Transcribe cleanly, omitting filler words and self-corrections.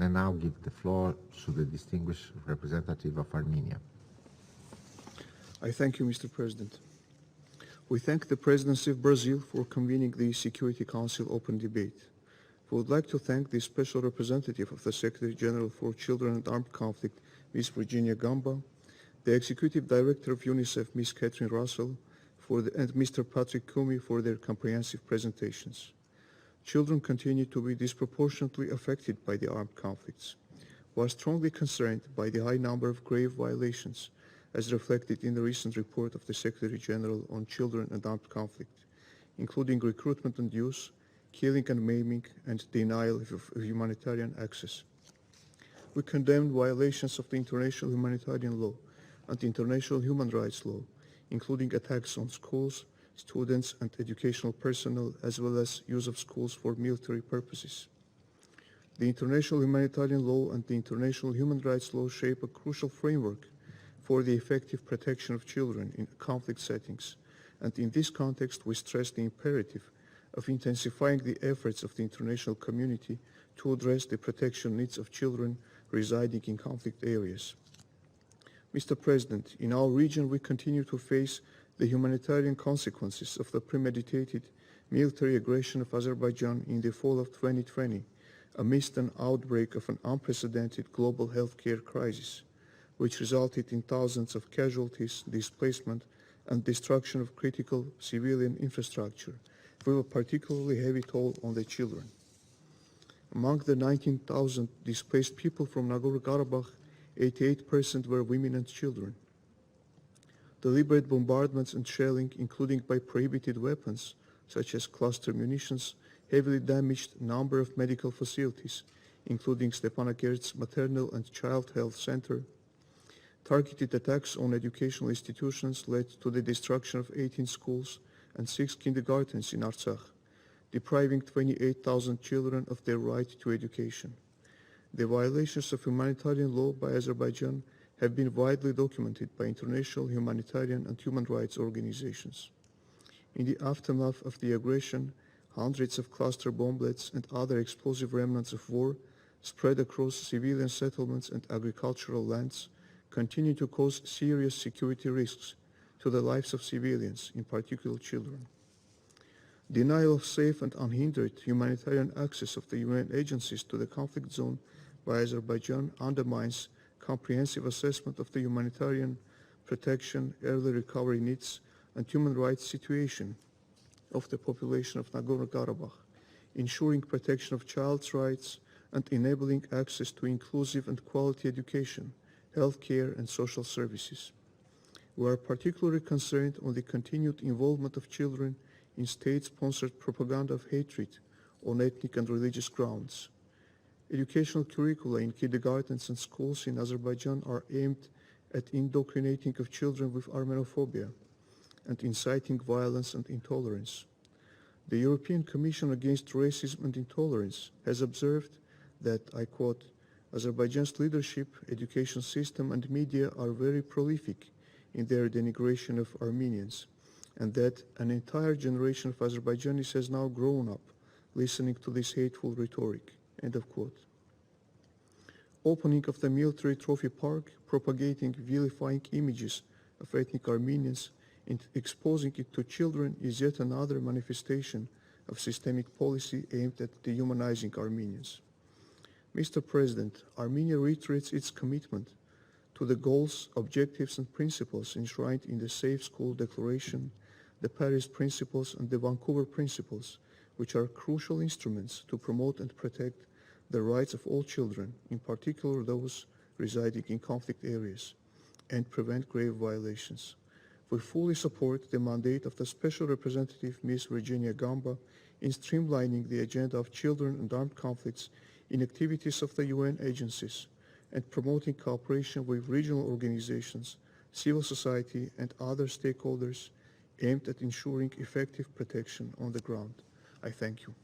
I now give the floor to the distinguished representative of Armenia. I thank you, Mr. President. We thank the Presidency of Brazil for convening the Security Council open debate. We would like to thank the Special Representative of the Secretary General for Children and Armed Conflict, Ms. Virginia Gamba, the Executive Director of UNICEF, Ms. Catherine Russell, and Mr. Patrick Kumi for their comprehensive presentations. Children continue to be disproportionately affected by the armed conflicts. We are strongly concerned by the high number of grave violations, as reflected in the recent report of the Secretary General on Children and Armed Conflict, including recruitment and use, killing and maiming, and denial of humanitarian access. We condemn violations of the international humanitarian law and international human rights law, including attacks on schools, students, and educational personnel, as well as use of schools for military purposes. The international humanitarian law and the international human rights law shape a crucial framework for the effective protection of children in conflict settings, and in this context we stress the imperative of intensifying the efforts of the international community to address the protection needs of children residing in conflict areas. Mr. President, in our region we continue to face the humanitarian consequences of the premeditated military aggression of Azerbaijan in the fall of 2020, amidst an outbreak of an unprecedented global healthcare crisis, which resulted in thousands of casualties, displacement, and destruction of critical civilian infrastructure, with a particularly heavy toll on the children. Among the 19,000 displaced people from Nagorno-Karabakh, 88% were women and children. Deliberate bombardments and shelling, including by prohibited weapons, such as cluster munitions, heavily damaged a number of medical facilities, including Stepanakert's Maternal and Child Health Center. Targeted attacks on educational institutions led to the destruction of 18 schools and 6 kindergartens in Artsakh, depriving 28,000 children of their right to education. The violations of humanitarian law by Azerbaijan have been widely documented by international humanitarian and human rights organizations. In the aftermath of the aggression, hundreds of cluster bomblets and other explosive remnants of war spread across civilian settlements and agricultural lands continue to cause serious security risks to the lives of civilians, in particular children. Denial of safe and unhindered humanitarian access of the UN agencies to the conflict zone by Azerbaijan undermines comprehensive assessment of the humanitarian protection, early recovery needs, and human rights situation of the population of Nagorno-Karabakh, ensuring protection of child's rights and enabling access to inclusive and quality education, healthcare, and social services. We are particularly concerned on the continued involvement of children in state-sponsored propaganda of hatred on ethnic and religious grounds. Educational curricula in kindergartens and schools in Azerbaijan are aimed at indoctrinating of children with Armenophobia and inciting violence and intolerance. The European Commission Against Racism and Intolerance has observed that, I quote, Azerbaijan's leadership, education system, and media are very prolific in their denigration of Armenians, and that an entire generation of Azerbaijanis has now grown up listening to this hateful rhetoric, end of quote. Opening of the military trophy park, propagating vilifying images of ethnic Armenians and exposing it to children is yet another manifestation of systemic policy aimed at dehumanizing Armenians. Mr. President, Armenia reiterates its commitment to the goals, objectives, and principles enshrined in the Safe School Declaration, the Paris Principles, and the Vancouver Principles, which are crucial instruments to promote and protect the rights of all children, in particular those residing in conflict areas, and prevent grave violations. We fully support the mandate of the Special Representative Ms. Virginia Gamba in streamlining the agenda of children and armed conflicts in activities of the UN agencies and promoting cooperation with regional organizations, civil society, and other stakeholders aimed at ensuring effective protection on the ground. I thank you.